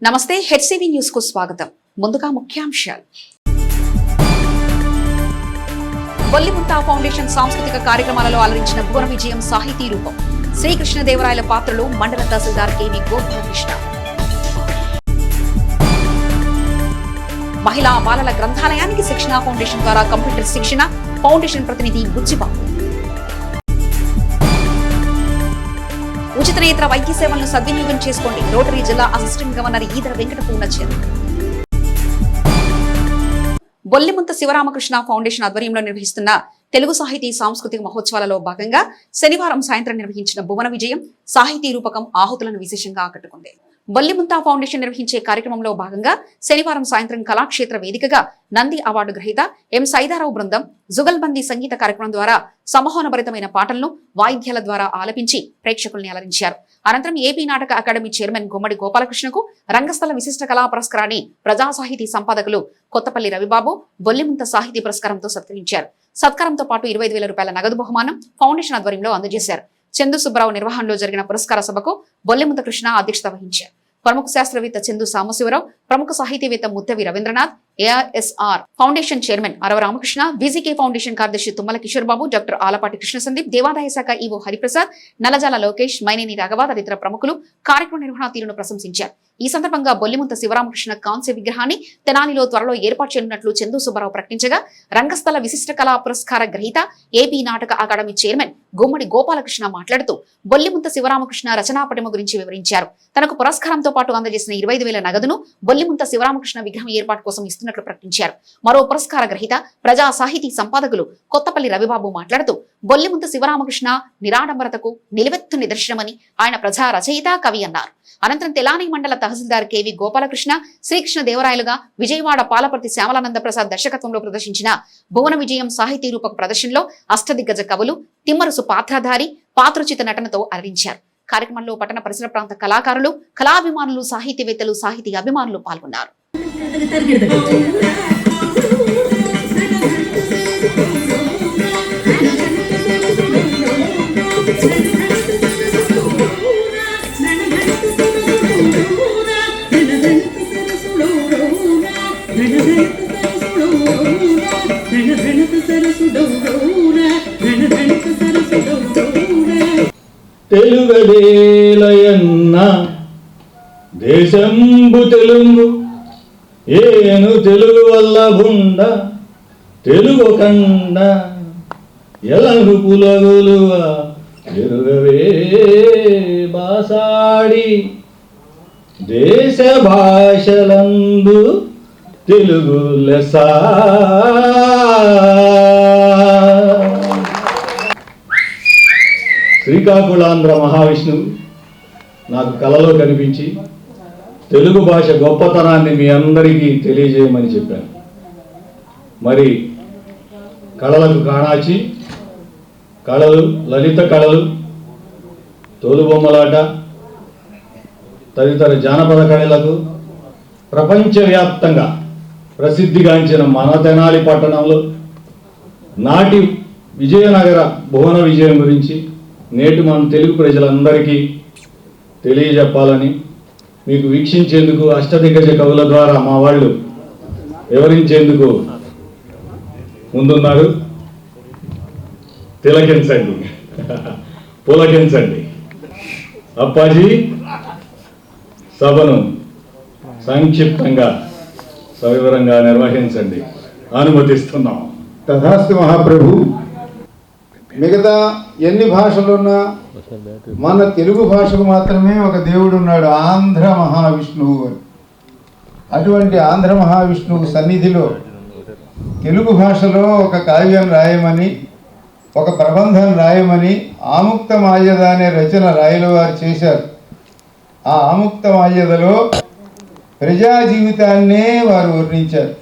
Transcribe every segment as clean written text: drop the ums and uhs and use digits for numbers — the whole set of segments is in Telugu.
నమస్తే, హెచ్సివి న్యూస్ కు స్వాగతం. ముందుగా ముఖ్యాంశాలు. బొల్లిముంత ఫౌండేషన్ సాంస్కృతిక కార్యక్రమాలలో అలరించిన భువన విజయం సాహితీ రూపం. శ్రీకృష్ణదేవరాయల పాత్రలో మండల తహసీల్దార్ కేవి గోపాలకృష్ణ. మహిళా బాలల గ్రంథాలయానికి శిక్షణ ఫౌండేషన్ ద్వారా కంప్యూటర్ శిక్షణ. ఫౌండేషన్ ప్రతినిధి బుచ్చిబాబు. ఉచిత నేత్ర వైద్య సేవలను సద్వినియోగం చేసుకోండి. రోటరీ జిల్లా assistant governor Eedara Venkata Purnachand. Bollimuntha Sivaramakrishna foundation ఆధ్వర్యంలో నిర్వహిస్తున్న తెలుగు సాహితీ సాంస్కృతిక మహోత్సవాలలో భాగంగా శనివారం సాయంత్రం నిర్వహించిన భువన విజయం సాహితీ రూపకం ఆహుతులను విశేషంగా ఆకట్టుకుంది. బొల్లిముంత ఫౌండేషన్ నిర్వహించే కార్యక్రమంలో భాగంగా శనివారం సాయంత్రం కళాక్షేత్ర వేదికగా నంది అవార్డు గ్రహీత ఎం సైదారావు బృందం జుగల్బందీ సంగీత కార్యక్రమం ద్వారా సమహోనభరితమైన పాటలను వాయిద్యాల ద్వారా ఆలపించి ప్రేక్షకుల్ని అలరించారు. అనంతరం ఏపీ నాటక అకాడమీ చైర్మన్ గుమ్మడి గోపాలకృష్ణకు రంగస్థల విశిష్ట కళా పురస్కారాన్ని ప్రజా సాహితీ సంపాదకులు కొత్తపల్లి రవిబాబు బొల్లిముంత సాహితీ పురస్కారంతో సత్కరించారు. సత్కారంతో పాటు 25,000 రూపాయల నగదు బహుమానం ఫౌండేషన్ ఆధ్వర్యంలో అందజేశారు. చందు సుబ్బారావు నిర్వహణలో జరిగిన పురస్కార సభకు బొల్లిముంత కృష్ణ అధ్యక్షత వహించారు. ప్రముఖ శాస్త్రవేత్త చందు సాంబశివరావు, ప్రముఖ సాహితీవేత్త ముత్తవి రవీంద్రనాథ్, ఏఆర్ఎస్ఆర్ ఫౌండేషన్ చైర్మన్ అరవ రామకృష్ణ, బీజీకే ఫౌండేషన్ కార్యదర్శి తుమ్మల కిషోర్ బాబు, డాక్టర్ ఆలపాటి కృష్ణ సందీప్, దేవాదాయ శాఖ ఈవో హరిప్రసాద్, నల్లజాల లోకేష్, మైనేని రాఘవ తదితర ప్రముఖులు కార్యక్రమ నిర్వహణ తీరును ప్రశంసించారు. ఈ సందర్భంగా బొల్లిముంత శివరామకృష్ణ కాంస్య విగ్రహాన్ని తెనాలిలో త్వరలో ఏర్పాటు చేయనున్నట్లు చందు సుబ్బారావు ప్రకటించగా, రంగస్థల విశిష్ట కళా పురస్కార గ్రహీత ఏపీ నాటక అకాడమీ చైర్మన్ గుమ్మడి గోపాలకృష్ణ మాట్లాడుతూ బొల్లిముంత శివరామకృష్ణ రచనాపటిమ గురించి వివరించారు. తనకు పురస్కారంతో పాటు అందజేసిన 25,000 నగదును బొల్లిముంత శివరామకృష్ణ విగ్రహం ఏర్పాటు కోసం ఇస్తున్నట్లు ప్రకటించారు. మరో పురస్కార గ్రహీత ప్రజా సాహితీ సంపాదకులు కొత్తపల్లి రవిబాబు మాట్లాడుతూ బొల్లిముంత శివరామకృష్ణ నిరాడంబరతకు నిలువెత్తు నిదర్శనమని, ఆయన ప్రజా రచయిత, కవి అన్నారు. అనంతరం తెలాని మండల తహసీల్దార్ కేవి గోపాలకృష్ణ శ్రీకృష్ణ దేవరాయలుగా విజయవాడ పాలపర్తి శ్యామలానంద ప్రసాద్ దర్శకత్వంలో ప్రదర్శించిన భువన విజయం సాహితీ రూపక ప్రదర్శనలో అష్టదిగ్గజ కవులు తిమ్మరుసు పాత్రధారి పాత్రోచిత నటనతో అలరించారు. కార్యక్రమంలో పట్టణ పరిసర ప్రాంత కళాకారులు, కళాభిమానులు, సాహితీవేత్తలు, సాహితీ అభిమానులు పాల్గొన్నారు. తెలుగడేలయన్న దేశంబు తెలుగు ఏను తెలుగు వల్ల బుండ తెలుగు కండ ఎలగు పులగులువ ఎరుగవే బాసాడి దేశ భాషలందు తెలుగు లెస. శ్రీకాకుళాంధ్ర మహావిష్ణువు నాకు కలలో కనిపించి తెలుగు భాష గొప్పతనాన్ని మీ అందరికీ తెలియజేయమని చెప్పాను. మరి కళలకు కాణాచి, కళలు, లలిత కళలు, తోలుబొమ్మలాట తదితర జానపద కళలకు ప్రపంచవ్యాప్తంగా ప్రసిద్ధిగాంచిన మన తెనాలి పట్టణంలో నాటి విజయనగర భువన విజయం గురించి నేటి మన తెలుగు ప్రజలందరికీ తెలియజెప్పాలని మీకు వీక్షించేందుకు అష్టదిగ్గజ కవుల ద్వారా మా వాళ్ళు వివరించేందుకు ముందున్నారు. తిలకించండి, పులకించండి. అప్పాజీ సభను సంక్షిప్తంగా సవివరంగా నిర్వహించండి. అనుమతిస్తున్నాం. తథాస్తు మహాప్రభు. మిగతా ఎన్ని భాషలున్నా మన తెలుగు భాషకు మాత్రమే ఒక దేవుడు ఉన్నాడు, ఆంధ్ర మహావిష్ణువు అని. అటువంటి ఆంధ్ర మహావిష్ణువు సన్నిధిలో తెలుగు భాషలో ఒక కావ్యం రాయమని, ఒక ప్రబంధం రాయమని ఆముక్త మాల్యద అనే రచన రాయల వారు చేశారు. ఆ ఆముక్త మాల్యదలో ప్రజా జీవితాన్నే వారు వర్ణించారు.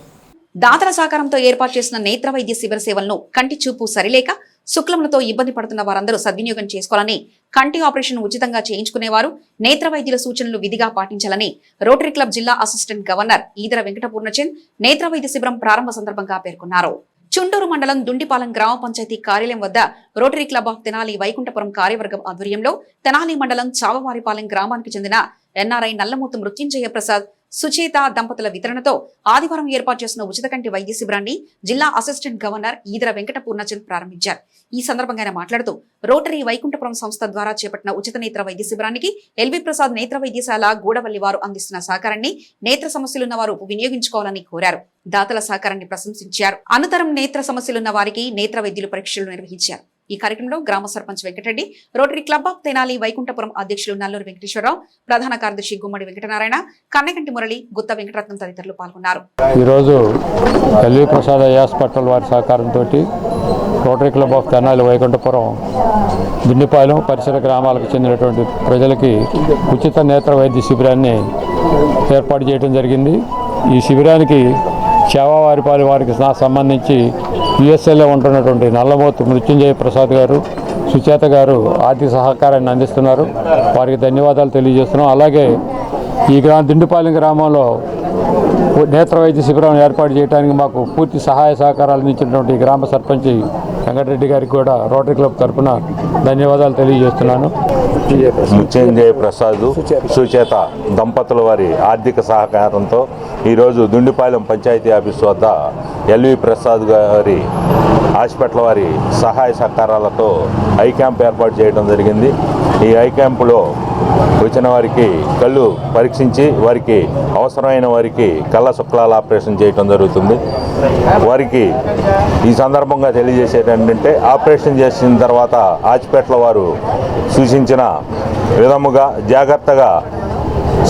దాతల సహకారంతో ఏర్పాటు చేసిన నేత్ర వైద్య శిబిర సేవలను కంటి చూపు సరిలేక శుక్లములతో ఇబ్బంది పడుతున్న వారందరూ సద్వినియోగం చేసుకోవాలని, కంటి ఆపరేషన్ ఉచితంగా చేయించుకునేవారు నేత్ర వైద్యుల సూచనలు విధిగా పాటించాలని రోటరీ క్లబ్ జిల్లా అసిస్టెంట్ గవర్నర్ ఈదర వెంకట పూర్ణచంద్ నేత్ర వైద్య శిబిరం ప్రారంభ సందర్భంగా పేర్కొన్నారు. చుండూరు మండలం దుండిపాలెం గ్రామ పంచాయతీ కార్యాలయం వద్ద rotary club of Tenali Vaikunthapuram కార్యవర్గం ఆధ్వర్యంలో తెనాలి మండలం చావవారిపాలెం గ్రామానికి చెందిన ఎన్ఆర్ఐ నల్లమూతు మృత్యుంజయ ప్రసాద్ సుచేత దంపతుల వితరణతో ఆదివారం ఏర్పాటు చేసిన ఉచిత కంటి వైద్య శిబిరాన్ని జిల్లా అసిస్టెంట్ గవర్నర్ ఈదర వెంకట పూర్ణచంద్ ప్రారంభించారు. ఈ సందర్భంగా ఆయన మాట్లాడుతూ రోటరీ వైకుంఠపురం సంస్థ ద్వారా చేపట్టిన ఉచిత నేత్ర వైద్య శిబిరానికి ఎల్వి ప్రసాద్ నేత్ర వైద్యశాల గూడవల్లి వారు అందిస్తున్న సహకారాన్ని నేత్ర సమస్యలున్న వారు వినియోగించుకోవాలని కోరారు. దాతల సహకారాన్ని ప్రశంసించారు. అనంతరం నేత్ర సమస్యలున్న వారికి నేత్ర వైద్యులు పరీక్షలు నిర్వహించారు. ఈ కార్యక్రమంలో గ్రామ sarpanch Venkatareddy, rotary club of Tenali Vaikunthapuram అధ్యక్షులు నల్లూరు వెంకటేశ్వరరావు, ప్రధాన కార్యదర్శి గుమ్మడి వెంకటనారాయణ, కన్నగంటి మురళి, గుత్త వెంకటరత్నం తదితరులు పాల్గొన్నారు. ఈరోజు ఎల్వి ప్రసాద్ హాస్పిటల్ వారి సహకారంతో rotary club of Tenali Vaikunthapuram Binnipalem పరిసర గ్రామాలకు చెందినటువంటి ప్రజలకి ఉచిత నేత్ర వైద్య శిబిరాన్ని ఏర్పాటు చేయడం జరిగింది. ఈ శిబిరానికి సేవావారిపాలెం వారికి సంబంధించి యుఎస్ఏలో ఉంటున్నటువంటి నల్లమూతు మృత్యుంజయ ప్రసాద్ గారు, సుచేత గారు ఆర్థిక సహకారాన్ని అందిస్తున్నారు. వారికి ధన్యవాదాలు తెలియజేస్తున్నాం. అలాగే ఈ దిండుపాలెం గ్రామంలో నేత్ర వైద్య శిబిరం ఏర్పాటు చేయడానికి మాకు పూర్తి సహాయ సహకారాలు అందించినటువంటి గ్రామ సర్పంచ్ వెంకటరెడ్డి గారికి కూడా రోటరీ క్లబ్ తరఫున ధన్యవాదాలు తెలియజేస్తున్నాను. మృత్యుంజయ ప్రసాద్ సుచేత దంపతుల వారి ఆర్థిక సహకారంతో ఈరోజు దుండిపాలెం పంచాయతీ ఆఫీస్ వద్ద ఎల్వి ప్రసాద్ గారి హాస్పిటల్ వారి సహాయ సహకారాలతో ఐ క్యాంప్ ఏర్పాటు చేయడం జరిగింది. ఈ ఐ క్యాంపులో వచ్చిన వారికి కళ్ళు పరీక్షించి వారికి అవసరమైన వారికి కళ్ళ శుక్లాల ఆపరేషన్ చేయడం జరుగుతుంది. వారికి ఈ సందర్భంగా తెలియజేసేది ఏంటంటే, ఆపరేషన్ చేసిన తర్వాత హాస్పిటల్ వారు సూచించిన విధముగా జాగ్రత్తగా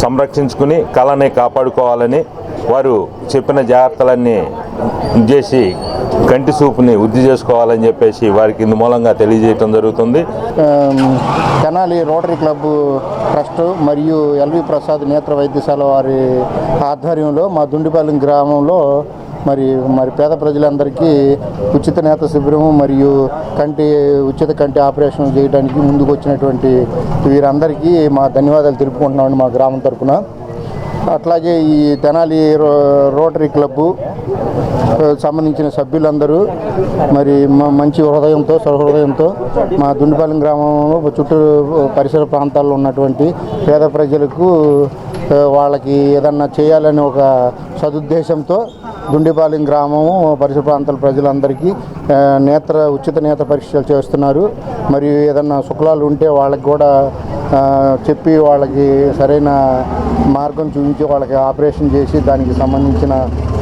సంరక్షించుకుని కళని కాపాడుకోవాలని, వారు చెప్పిన జాగ్రత్తలన్నీ చేసి కంటి చూపుని వృద్ధి చేసుకోవాలని చెప్పేసి వారికి ఇందు మూలంగా తెలియజేయటం జరుగుతుంది. తెనాలి రోటరీ క్లబ్ ట్రస్ట్ మరియు ఎల్వి ప్రసాద్ నేత్ర వైద్యశాల వారి ఆధ్వర్యంలో మా దుండిపాలెం గ్రామంలో మరి పేద ప్రజలందరికీ ఉచిత నేత్ర శిబిరము మరియు ఉచిత కంటి ఆపరేషన్ చేయడానికి ముందుకు వచ్చినటువంటి వీరందరికీ మా ధన్యవాదాలు తెలుపుకుంటున్నామండి మా గ్రామం తరఫున. అట్లాగే ఈ తెనాలి రోటరీ క్లబ్బు సంబంధించిన సభ్యులందరూ మరి మంచి హృదయంతో సహృదయంతో మా దుండిపాలెం గ్రామంలో చుట్టూ పరిసర ప్రాంతాల్లో ఉన్నటువంటి పేద ప్రజలకు వాళ్ళకి ఏదన్నా చేయాలని ఒక సదుద్దేశంతో దుండిపాలెం గ్రామము పరిసర ప్రాంతాల ప్రజలందరికీ ఉచిత నేత్ర పరీక్షలు చేస్తున్నారు. మరియు ఏదన్నా శుక్లాలు ఉంటే వాళ్ళకి కూడా చెప్పి వాళ్ళకి సరైన మార్గం చూపించి వాళ్ళకి ఆపరేషన్ చేసి దానికి సంబంధించిన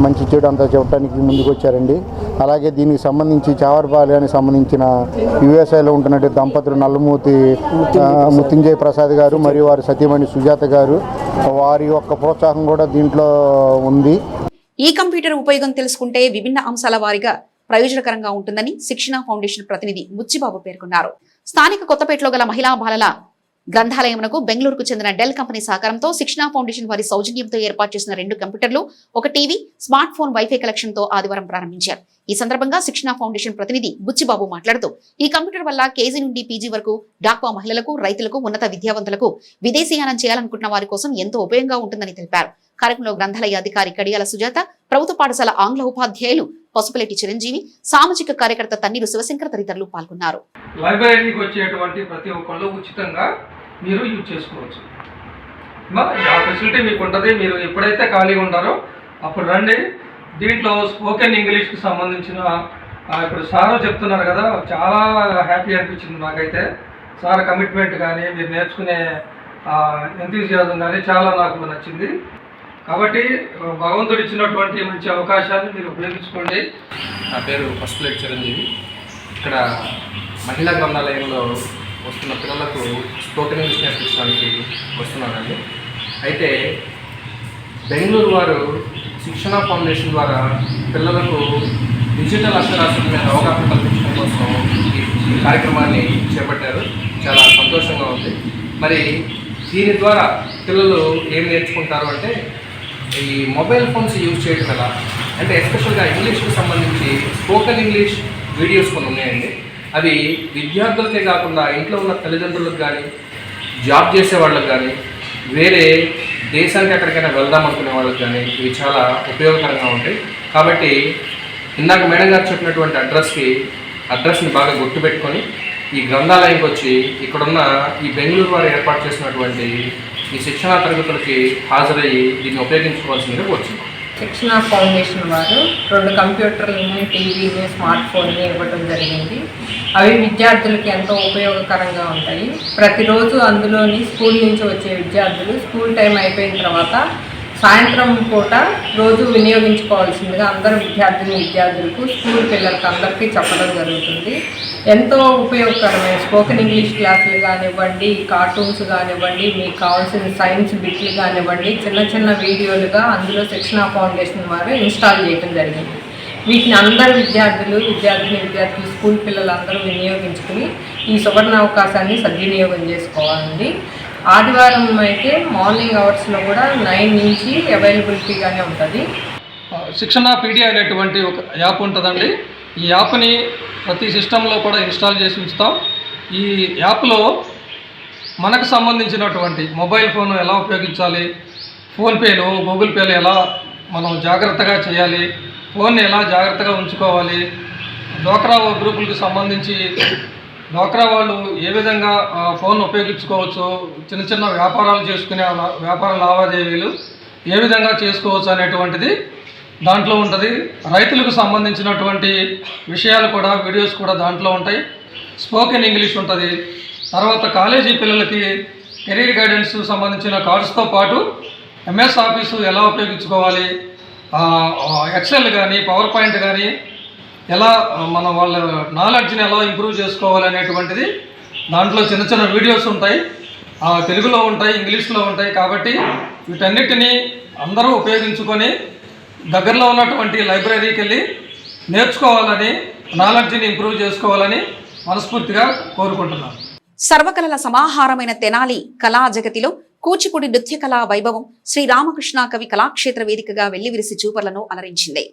మంచి చెడు అంతా చెప్పడానికి ముందుకు వచ్చారండి. అలాగే దీనికి సంబంధించి చావర్పాలెనికి సంబంధించిన యుఎస్ఐలో ఉంటున్నట్టు దంపతులు నల్లమూతి మృత్యుంజయ ప్రసాద్ గారు మరియు వారి సతీమణి సుజాత గారు, వారి యొక్క ప్రోత్సాహం కూడా దీంట్లో ఉంది. ఈ కంప్యూటర్ ఉపయోగం తెలుసుకుంటే విభిన్న అంశాల వారీగా ప్రయోజనకరంగా ఉంటుందని శిక్షణ ఫౌండేషన్ ప్రతినిధి ముచ్చిబాబు పేర్కొన్నారు. స్థానిక కొత్తపేటలో గల మహిళా బాలల గ్రంథాలయమునకు బెంగళూరుకు చెందిన డెల్ కంపెనీ సహకారంతో శిక్షణ ఫౌండేషన్ వారి సౌజన్యంతో ఏర్పాటు చేసిన 2 కంప్యూటర్లు, ఒక TV, smart phone wifi collection తో ఆదివారం ప్రారంభించారు. ఈ సందర్భంగా శిక్షణ ఫౌండేషన్ ప్రతినిధి బుచ్చిబాబు మాట్లాడుతూ, ఈ కంప్యూటర్ వల్ల కేజీ నుండి పీజీ వరకు డాక్వా మహిళలకు, రైతులకు, ఉన్నత విద్యావంతులకు విదేశీయానం చేయాలనుకుంటున్న వారి కోసం ఎంతో ఉపయోగంగా ఉంటుందని తెలిపారు. కార్యక్రమంలో గ్రంథాలయ అధికారి కడియాల సుజాత, ప్రభుత్వ పాఠశాల ఆంగ్ల ఉపాధ్యాయులు పసుపులేటి చిరంజీవి, సామాజిక కార్యకర్త తన్నీరు శివశంకర్ తదితరులు పాల్గొన్నారు. లైబ్రరీకి వచ్చేటువంటి ప్రతి ఒక్కళ్ళు ఉచితంగా మీరు యూజ్ చేసుకోవచ్చు. ఆ ఫెసిలిటీ మీకు ఉంటుంది. మీరు ఎప్పుడైతే ఖాళీగా ఉన్నారో అప్పుడు రండి. దీంట్లో స్పోకెన్ ఇంగ్లీష్కి సంబంధించిన ఇప్పుడు సారు చెప్తున్నారు కదా, చాలా హ్యాపీ అనిపించింది నాకైతే. సార్ కమిట్మెంట్ కానీ మీరు నేర్చుకునే ఎంతూజియాజం కానీ చాలా నాకు నచ్చింది. కాబట్టి భగవంతుడు ఇచ్చినటువంటి మంచి అవకాశాన్ని మీరు ఉపయోగించుకోండి. నా పేరు పసుపులేటి చిరంజీవి. ఇక్కడ మహిళా గ్రంథాలయంలో వస్తున్న పిల్లలకు స్పోకెన్ ఇంగ్లీష్ నేర్పించడానికి వస్తున్నానండి. అయితే బెంగళూరు వారు శిక్షణ ఫౌండేషన్ ద్వారా పిల్లలకు డిజిటల్ అక్షరాస్యత మీద అవగాహన కల్పించడం కోసం ఈ కార్యక్రమాన్ని చేపట్టారు. చాలా సంతోషంగా ఉంది. మరి దీని ద్వారా పిల్లలు ఏం నేర్చుకుంటారు అంటే, ఈ మొబైల్ ఫోన్స్ యూజ్ చేయడం ఎలా అంటే, ఎస్పెషల్గా ఇంగ్లీష్కి సంబంధించి స్పోకెన్ ఇంగ్లీష్ వీడియోస్ కొన్ని ఉన్నాయండి. అవి విద్యార్థులకే కాకుండా ఇంట్లో ఉన్న తల్లిదండ్రులకు కానీ, జాబ్ చేసే వాళ్ళకి కానీ, వేరే దేశానికి ఎక్కడికైనా వెళ్దాం అనుకునే వాళ్ళకి కానీ ఇవి చాలా ఉపయోగకరంగా ఉంటాయి. కాబట్టి ఇందాక మేడం గారు చెప్పినటువంటి అడ్రస్ని బాగా గుర్తుపెట్టుకొని ఈ గ్రంథాలయంకి వచ్చి ఇక్కడున్న ఈ బెంగళూరు వారు ఏర్పాటు చేసినటువంటి ఈ శిక్షణా తరగతులకి హాజరయ్యి దీన్ని ఉపయోగించుకోవాల్సిందిగా కోరుతున్నాం. శిక్షణ ఫౌండేషన్ వారు 2 కంప్యూటర్లని, టీవీని, స్మార్ట్ ఫోన్ని ఇవ్వడం జరిగింది. అవి విద్యార్థులకి ఎంతో ఉపయోగకరంగా ఉంటాయి. ప్రతిరోజు అందులోని స్కూల్ నుంచి వచ్చే విద్యార్థులు స్కూల్ టైం అయిపోయిన తర్వాత సాయంత్రం పూట రోజు వినియోగించుకోవాల్సిందిగా అందరు విద్యార్థులకు స్కూల్ పిల్లలకి అందరికీ చెప్పడం జరుగుతుంది. ఎంతో ఉపయోగకరమైన స్పోకెన్ ఇంగ్లీష్ క్లాసులు కానివ్వండి, కార్టూన్స్ కానివ్వండి, మీకు కావాల్సిన సైన్స్ బిట్లు కానివ్వండి, చిన్న చిన్న వీడియోలుగా అందులో శిక్షణ ఫౌండేషన్ వారు ఇన్స్టాల్ చేయడం జరిగింది. వీటిని అందరు విద్యార్థులు స్కూల్ పిల్లలందరూ వినియోగించుకుని ఈ సువర్ణ అవకాశాన్ని సద్వినియోగం చేసుకోవాలండి. ఆదివారం అయితే మార్నింగ్ అవర్స్లో కూడా 9 నుంచి అవైలబిలిటీగానే ఉంటుంది. శిక్షణ పీడి అనేటువంటి ఒక యాప్ ఉంటుందండి. ఈ యాప్ని ప్రతి సిస్టంలో కూడా ఇన్స్టాల్ చేసి ఉంచుతాం. ఈ యాప్లో మనకు సంబంధించినటువంటి మొబైల్ ఫోన్ ఎలా ఉపయోగించాలి, ఫోన్పేలు, గూగుల్ పేలు ఎలా మనం జాగ్రత్తగా చేయాలి, ఫోన్ని ఎలా జాగ్రత్తగా ఉంచుకోవాలి, డ్వాక్రా గ్రూపులకు సంబంధించి డ్వాక్రా వాళ్ళు ఏ విధంగా ఫోన్ ఉపయోగించుకోవచ్చు, చిన్న చిన్న వ్యాపారాలు చేసుకునే వ్యాపార లావాదేవీలు ఏ విధంగా చేసుకోవచ్చు అనేటువంటిది దాంట్లో ఉంటుంది. రైతులకు సంబంధించినటువంటి విషయాలు కూడా, వీడియోస్ కూడా దాంట్లో ఉంటాయి. స్పోకెన్ ఇంగ్లీష్ ఉంటుంది. తర్వాత కాలేజీ పిల్లలకి కెరీర్ గైడెన్స్ సంబంధించిన కార్డ్స్తో పాటు ఎంఎస్ ఆఫీసు ఎలా ఉపయోగించుకోవాలి, ఎక్సెల్ కానీ, పవర్ పాయింట్ కానీ ఎలా మన వాళ్ళ నాలెడ్జ్ని ఎలా ఇంప్రూవ్ చేసుకోవాలి అనేటువంటిది దాంట్లో చిన్న చిన్న వీడియోస్ ఉంటాయి. తెలుగులో ఉంటాయి, ఇంగ్లీష్లో ఉంటాయి. కాబట్టి వీటన్నిటినీ అందరూ ఉపయోగించుకొని దగ్గరలో ఉన్నటువంటి లైబ్రరీకి వెళ్ళి నేర్చుకోవాలని, నాలెడ్జ్ని ఇంప్రూవ్ చేసుకోవాలని మనస్ఫూర్తిగా కోరుకుంటున్నాను. సర్వకళల సమాహారమైన తెనాలి కళా జగతిలో కూచిపూడి నృత్య కళా వైభవం శ్రీ రామకృష్ణ కవి కళాక్షేత్ర వేదికగా వెల్లివిరిసి చూపర్లను అలరించింది.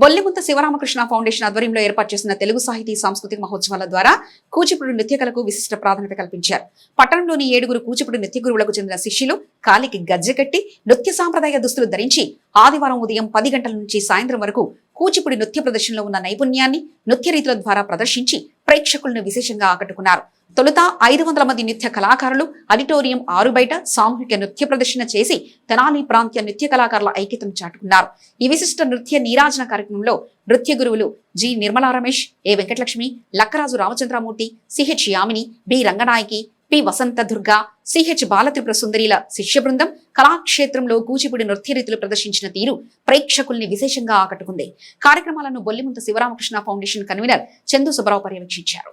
బొల్లిముంత శివరామకృష్ణ ఫౌండేషన్ ఆధ్వర్యంలో ఏర్పాటు చేసిన తెలుగు సాహితీ సాంస్కృతిక మహోత్సవాల ద్వారా కూచిపూడి నృత్య కళకు విశిష్ట ప్రాధాన్యత కల్పించారు. పట్టణంలోని 7 కూచిపూడి నృత్య గురువులకు చెందిన శిష్యులు కాలికి గజ్జె కట్టి నృత్య సాంప్రదాయ దుస్తులు ధరించి ఆదివారం ఉదయం 10 గంటల నుంచి సాయంత్రం వరకు కూచిపూడి నృత్య ప్రదర్శనలో ఉన్న నైపుణ్యాన్ని నృత్య రీతుల ద్వారా ప్రదర్శించి ప్రేక్షకులను విశేషంగా ఆకట్టుకున్నారు. తొలుత 500 మంది నృత్య కళాకారులు ఆడిటోరియం 6 బయట సామూహిక నృత్య ప్రదర్శన చేసి తెనాలి ప్రాంతీయ నృత్య కళాకారుల ఐక్యతను చాటుకున్నారు. ఈ విశిష్ట నృత్య నీరాజన కార్యక్రమంలో నృత్య గురువులు G Nirmala Ramesh, A Venkatalakshmi, Lakkaraju Ramachandramurthy, CH Yamini, B Ranganayaki, P Vasantha Durga, CH Balatripura సుందరిల శిష్య బృందం కళాక్షేత్రంలో కూచిపూడి నృత్య రీతులు ప్రదర్శించిన తీరు ప్రేక్షకుల్ని విశేషంగా ఆకట్టుకుంది. కార్యక్రమాలను బొల్లిముంత శివరామకృష్ణ ఫౌండేషన్ కన్వీనర్ చందు సుబ్బారావు పర్యవేక్షించారు.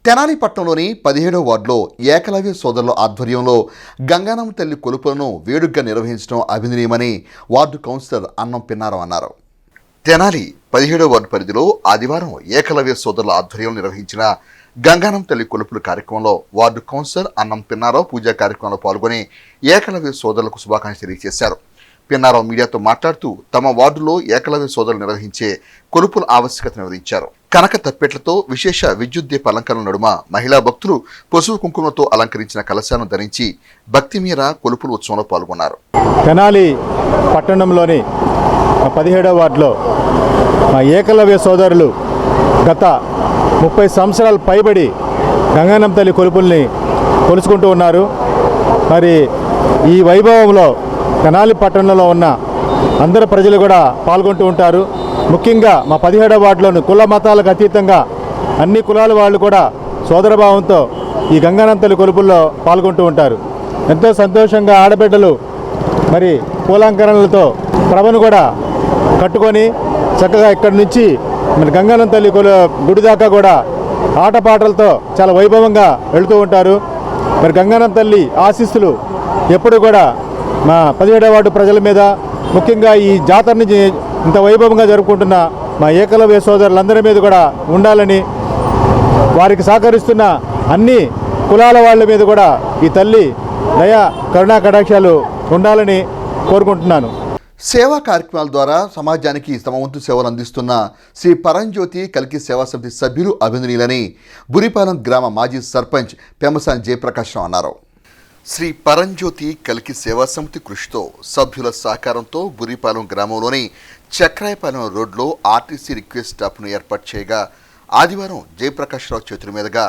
తెనాలి పట్టణంలోని 17వ వార్డులో ఏకలవ్య సోదరుల ఆధ్వర్యంలో గంగానమ్మ తల్లి కొలుపులను వేడుకగా నిర్వహించడం అభినందనీయమని వార్డు కౌన్సిలర్ అన్నం పిన్నారావు అన్నారు. తెనాలి 17వ వార్డు పరిధిలో ఆదివారం ఏకలవ్య సోదరుల ఆధ్వర్యంలో నిర్వహించిన గంగానమ్మ తల్లి కొలుపుల కార్యక్రమంలో వార్డు కౌన్సిలర్ అన్నం పిన్నారావు పూజా కార్యక్రమంలో పాల్గొని ఏకలవ్య సోదరులకు శుభాకాంక్షలు తెలియజేశారు. పిన్నారావు మీడియాతో మాట్లాడుతూ తమ వార్డులో ఏకలవ్య సోదరులు నిర్వహించే కొలుపుల ఆవశ్యకతను వివరించారు. కనక తప్పెట్లతో విశేష విద్యుత్ దీప అలంకరణ నడుమ మహిళా భక్తులు పసుపు కుంకుమతో అలంకరించిన కలశాలను ధరించి భక్తి మీర కొలుపుల ఉత్సవంలో పాల్గొన్నారు. తెనాలి పట్టణంలోని 17వ వార్డులో మా ఏకలవ్య సోదరులు గత 30 సంవత్సరాలు పైబడి గంగానమ్మ తల్లి కొలుపుల్ని కొలుచుకుంటూ ఉన్నారు. మరి ఈ వైభవంలో తెనాలి పట్టణంలో ఉన్న అందరు ప్రజలు కూడా పాల్గొంటూ ఉంటారు. ముఖ్యంగా మా 17వ వార్డులోని కుల మతాలకు అతీతంగా అన్ని కులాల వాళ్ళు కూడా సోదరభావంతో ఈ గంగానమ్మ తల్లి కొలుపుల్లో పాల్గొంటూ ఉంటారు. ఎంతో సంతోషంగా ఆడబిడ్డలు మరి పూలంకరణలతో ప్రభను కూడా కట్టుకొని చక్కగా ఇక్కడి నుంచి మరి గంగానమ్మ తల్లి గుడి దాకా కూడా ఆటపాటలతో చాలా వైభవంగా వెళుతూ ఉంటారు. మరి గంగానమ్మ తల్లి ఆశీస్సులు ఎప్పుడు కూడా మా 17వ వార్డు ప్రజల మీద, ముఖ్యంగా ఈ జాతరని ఇంత వైభవంగా జరుపుకుంటున్న మా ఏకలవ్య సోదరులందరి మీద కూడా ఉండాలని వారికి సహకరిస్తున్న అన్ని కులాల వాళ్ళ మీద కూడా ఈ తల్లి దయా కరుణా కటాక్షాలు ఉండాలని కోరుకుంటున్నాను. సేవా కార్యక్రమాల ద్వారా సమాజానికి తమ వంతు సేవలు అందిస్తున్న శ్రీ పరంజ్యోతి కల్కి సేవా సమితి సభ్యులు అభినందనీయులని బురిపాలెం గ్రామ మాజీ సర్పంచ్ పెమ్మసాని జయప్రకాశం అన్నారు. శ్రీ పరంజ్యోతి కల్కి సేవా సమితి కృషితో సభ్యుల సహకారంతో బురిపాలెం గ్రామంలోని చక్రాయపాలెం రోడ్లో ఆర్టీసీ రిక్వెస్ట్ స్టాప్ను ఏర్పాటు చేయగా ఆదివారం జయప్రకాశ్రావు చేతుల మీదుగా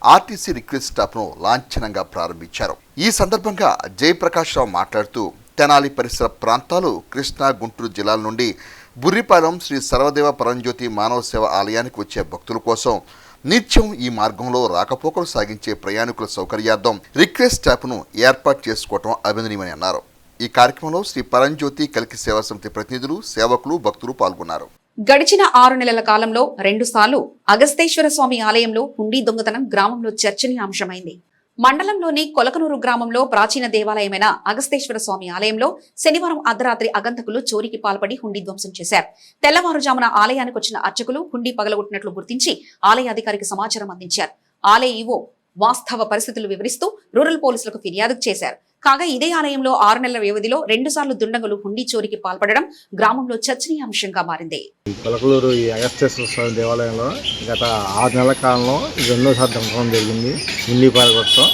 ఆర్టీసీ రిక్వెస్ట్ స్టాప్ను లాంఛనంగా ప్రారంభించారు. ఈ సందర్భంగా జయప్రకాశ్రావు మాట్లాడుతూ తెనాలి పరిసర ప్రాంతాలు కృష్ణా గుంటూరు జిల్లాల నుండి బుర్రిపాలెం శ్రీ సర్వదేవ పరంజ్యోతి మానవ సేవ ఆలయానికి వచ్చే భక్తుల కోసం నిత్యం ఈ మార్గంలో రాకపోకలు సాగించే ప్రయాణికుల సౌకర్యార్థం రిక్వెస్ట్ స్టాప్ను ఏర్పాటు చేసుకోవటం అభినందనీయమని అన్నారు. ఈ కార్యక్రమంలో శ్రీ పరంజ్యోతి కల్కి సేవా సమితి ప్రతినిధులు, సేవకులు, భక్తులు పాల్గొన్నారు. గడిచిన 6 నెలల కాలంలో 2 సార్లు అగస్తేశ్వర స్వామి ఆలయంలో హుండీ దొంగతనం గ్రామంలో చర్చనీయాంశమైంది. మండలంలోని కొలకనూరు గ్రామంలో ప్రాచీన దేవాలయమైన అగస్తేశ్వర స్వామి ఆలయంలో శనివారం అర్ధరాత్రి అగంతకులు చోరీకి పాల్పడి హుండీ ధ్వంసం చేశారు. తెల్లవారుజామున ఆలయానికి వచ్చిన అర్చకులు హుండీ పగలగొట్టినట్లు గుర్తించి ఆలయ అధికారికి సమాచారం అందించారు. ఆలయ ఈవో వాస్తవ పరిస్థితులు వివరిస్తూ రూరల్ పోలీసులకు ఫిర్యాదు చేశారు. కాగా ఇదే ఆలయంలో 6 నెలల వ్యవధిలో 2 సార్లు దుండగులు హుండీ చోరీకి పాల్పడడం గ్రామంలో చర్చనీయాంశంగా మారింది. కొలకలూరు ఈ అగస్తేశ్వర స్వామి దేవాలయంలో గత 6 నెలల కాలంలో 2సారి దొంగతనం జరిగింది, హుండీ పాల్గొట్టడం.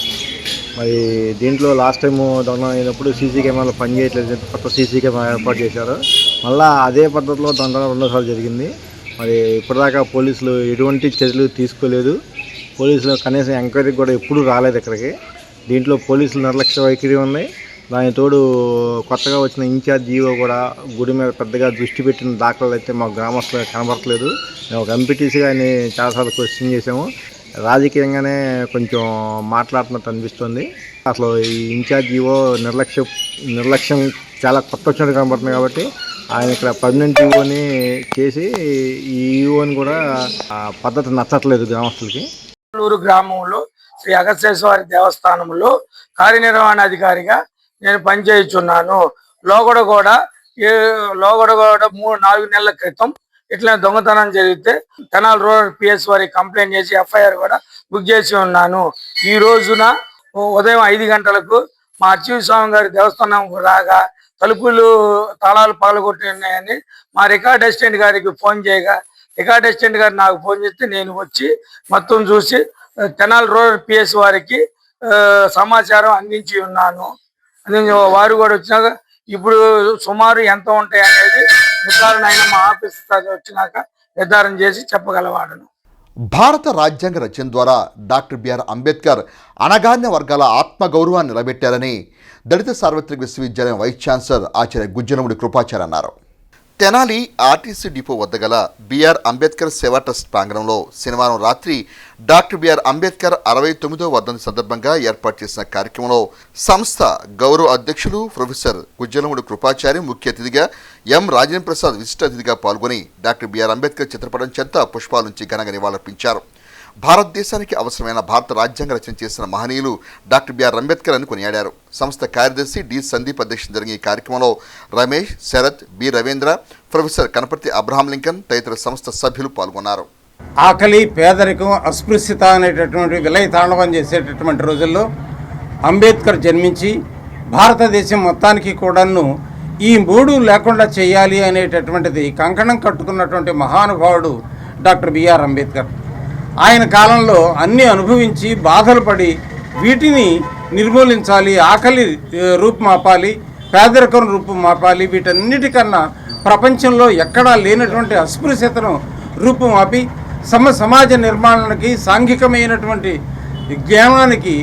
మరి దీంట్లో లాస్ట్ టైం దొంగతనం అయినప్పుడు సీసీ కెమెరాలు పనిచేయట్లేదు, కొత్త సీసీ కెమెరా ఏర్పాటు చేశారు. మళ్ళీ అదే పద్ధతిలో దొంగతనం 2సార్లు జరిగింది. మరి ఇప్పటిదాకా పోలీసులు ఎటువంటి చర్యలు తీసుకోలేదు. పోలీసులు కనీసం ఎంక్వైరీకి కూడా ఎప్పుడూ రాలేదు ఇక్కడికి. దీంట్లో పోలీసులు నిర్లక్ష్య వైఖరి ఉన్నాయి. దాని తోడు కొత్తగా వచ్చిన ఇన్ఛార్జ్ జీవో కూడా గుడి మీద పెద్దగా దృష్టి పెట్టిన దాఖలాలు అయితే మా గ్రామస్తులు కనబడట్లేదు. మేము ఒక ఎంపీటీసీగా ఆయన చాలాసార్లు క్వశ్చన్ చేసాము. రాజకీయంగానే కొంచెం మాట్లాడుతున్నట్టు అనిపిస్తుంది. అసలు ఈ ఇన్ఛార్జ్ జీవో నిర్లక్ష్యం చాలా కొత్త వచ్చినట్టు కనబడుతుంది. కాబట్టి ఆయన ఇక్కడ పర్మనెంట్ ఈవోని చేసి ఈ ఈవోని కూడా పద్ధతి నచ్చట్లేదు గ్రామస్తులకి. గ్రామంలో శ్రీ అగస్తేశ్వర దేవస్థానంలో కార్యనిర్వహణాధికారిగా నేను పనిచేయుచున్నాను. లోగడ కూడా 4 నెలల క్రితం ఇట్లా దొంగతనం జరిగితే తెనాలి రూరల్ పిఎస్ వారి కంప్లైంట్ చేసి ఎఫ్ఐఆర్ కూడా బుక్ చేసి ఉన్నాను. ఈ రోజున ఉదయం 5 గంటలకు మా అర్చీ స్వామి గారి దేవస్థానం రాగా తలుపులు తాళాలు పగలగొట్టినాయని మా రికార్డ్ అసిస్టెంట్ గారికి ఫోన్ చేయగా రికార్డ్ అసిస్టెంట్ గారు నాకు ఫోన్ చేస్తే నేను వచ్చి మొత్తం చూసి తెనాలి రూరల్ పిఎస్ వారికి సమాచారం అందించి ఉన్నాను. వారు కూడా వచ్చినాక ఇప్పుడు సుమారు ఎంత ఉంటాయి అనేది నిర్ధారణ అయిన మా ఆఫీస్ వచ్చినాక నిర్ధారణ చేసి చెప్పగలవాడను. భారత రాజ్యాంగ రచన ద్వారా డాక్టర్ బిఆర్ అంబేద్కర్ అణగారిన వర్గాల ఆత్మగౌరవాన్ని నిలబెట్టారని దళిత సార్వత్రిక విశ్వవిద్యాలయం వైస్ ఛాన్సలర్ ఆచార్య గుజ్జలమూడి కృపాచార్య అన్నారు. తెనాలి ఆర్టీసీ డిపో వద్ద గల బిఆర్ అంబేద్కర్ సేవా ట్రస్ట్ ప్రాంగణంలో శనివారం రాత్రి డాక్టర్ బిఆర్ అంబేద్కర్ 69వ వర్ధంతి సందర్భంగా ఏర్పాటు చేసిన కార్యక్రమంలో సంస్థ గౌరవ అధ్యక్షులు ప్రొఫెసర్ గుజ్జలమూడి కృపాచారి ముఖ్య అతిథిగా ఎం రాజేంద్ర ప్రసాద్ విశిష్ట అతిథిగా పాల్గొని డాక్టర్ బిఆర్ అంబేద్కర్ చిత్రపటం చెంత పుష్పాలుంచి ఘనంగా నివాళులర్పించారు. భారతదేశానికి అవసరమైన భారత రాజ్యాంగ రచన చేసిన మహనీయులు డాక్టర్ బిఆర్ అంబేద్కర్ అని కొనియాడారు. సంస్థ కార్యదర్శి డి సందీప్ అధ్యక్షతన జరిగిన ఈ కార్యక్రమంలో Ramesh, Sharath, B Ravindra, professor Kanaparthi Abraham Lincoln తదితర సంస్థ సభ్యులు పాల్గొన్నారు. ఆకలి, పేదరికం, అస్పృశ్యత అనేటటువంటి విలయ తాండవం చేసేటటువంటి రోజుల్లో అంబేద్కర్ జన్మించి భారతదేశం మొత్తానికి కూడాను ఈ 3 లేకుండా చేయాలి అనేటటువంటిది కంకణం కట్టుకున్నటువంటి మహానుభావుడు డాక్టర్ బిఆర్ అంబేద్కర్. ఆయన కాలంలో అన్నీ అనుభవించి బాధలు పడి వీటిని నిర్మూలించాలి, ఆకలి రూపుమాపాలి, పేదరికం రూపుమాపాలి, వీటన్నిటికన్నా ప్రపంచంలో ఎక్కడా లేనటువంటి అస్పృశ్యతను రూపుమాపి సమాజ నిర్మాణానికి, సాంఘికమైనటువంటి జ్ఞానానికి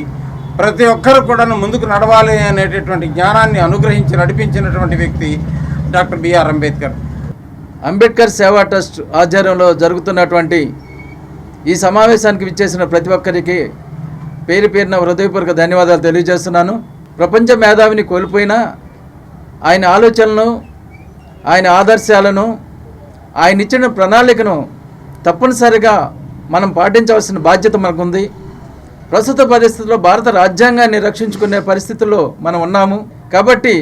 ప్రతి ఒక్కరు కూడా ముందుకు నడవాలి అనేటటువంటి జ్ఞానాన్ని అనుగ్రహించి నడిపించినటువంటి వ్యక్తి డాక్టర్ బిఆర్ అంబేద్కర్. అంబేద్కర్ సేవా ట్రస్ట్ ఆధ్వర్యంలో జరుగుతున్నటువంటి ఈ సమావేశానికి విచ్చేసిన ప్రతి ఒక్కరికి పేరు పేరున హృదయపూర్వక ధన్యవాదాలు తెలియజేస్తున్నాను. ప్రపంచ మేధావిని కోల్పోయినా ఆయన ఆలోచనలను, ఆయన ఆదర్శాలను, ఆయన ఇచ్చిన ప్రణాళికను తప్పనిసరిగా మనం పాటించవలసిన బాధ్యత మనకుంది. ప్రస్తుత పరిస్థితుల్లో భారత రాజ్యాంగాన్ని రక్షించుకునే పరిస్థితుల్లో మనం ఉన్నాము. కాబట్టి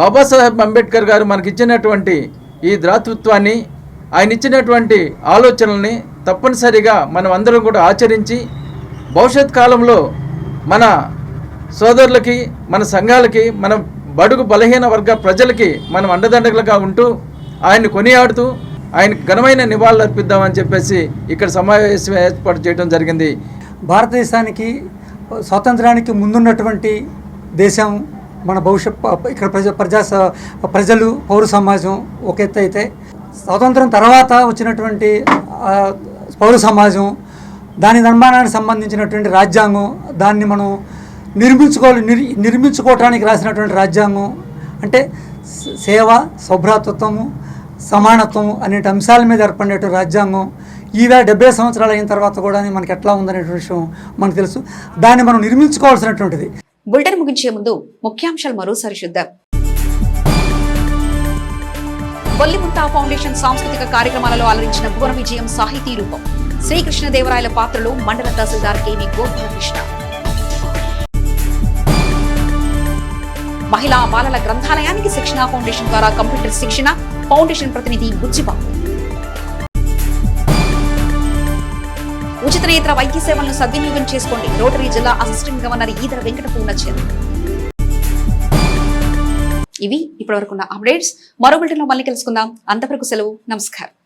బాబాసాహెబ్ అంబేద్కర్ గారు మనకిచ్చినటువంటి ఈ దాతృత్వాన్ని, ఆయన ఇచ్చినటువంటి ఆలోచనల్ని తప్పనిసరిగా మనం అందరం కూడా ఆచరించి భవిష్యత్ కాలంలో మన సోదరులకి, మన సంఘాలకి, మన బడుగు బలహీన వర్గ ప్రజలకి మనం అండదండలుగా ఉంటూ ఆయన్ని కొనియాడుతూ ఆయనకు ఘనమైన నివాళులు అర్పిద్దామని చెప్పేసి ఇక్కడ సమావేశం ఏర్పాటు చేయడం జరిగింది. భారతదేశానికి స్వాతంత్రానికి ముందున్నటువంటి దేశం మన ఇక్కడ ప్రజలు పౌర సమాజం ఒక ఎత్తు అయితే, స్వాతంత్రం తర్వాత వచ్చినటువంటి పౌర సమాజం, దాని నిర్మాణానికి సంబంధించినటువంటి రాజ్యాంగం, దాన్ని మనం నిర్మించుకోవటానికి రాసినటువంటి రాజ్యాంగం అంటే సేవ, సౌభ్రాతృత్వము, సమానత్వము అనే అంశాల మీద ఏర్పడినటువంటి రాజ్యాంగం ఈవేళ 70 సంవత్సరాలు అయిన తర్వాత కూడా మనకి ఎట్లా ఉందనేటువంటి విషయం మనకు తెలుసు. దాన్ని మనం నిర్మించుకోవాల్సినటువంటిది. బులెటిన్ ముగించే ముందు ముఖ్యాంశాలు మరోసారి చూద్దాం. బొల్లిముంత ఫౌండేషన్ సాంస్కృతిక కార్యక్రమాలలో అలరించిన భువన విజయం సాహితీ రూపం. శ్రీకృష్ణదేవరాయల పాత్రలో మండల తహసీల్దార్ కేని గోపాలకృష్ణ. మహిళా బాలల గ్రంథాలయానికి శిక్షణ ఫౌండేషన్ ద్వారా కంప్యూటర్ శిక్షణ. ఫౌండేషన్ ప్రతినిధి బుజ్జిబాబు. ఉచిత నేత్ర వైద్య సేవలను సద్వినియోగం చేసుకోండి. రోటరీ జిల్లా అసిస్టెంట్ గవర్నర్ ఈదర వెంకట పూర్ణచంద్ర. ఇవి ఇప్పటివరకున్న అప్డేట్స్. మరో బులెటిన్లో మళ్ళీ కలుసుకుందాం. అంతవరకు సెలవు. నమస్కారం.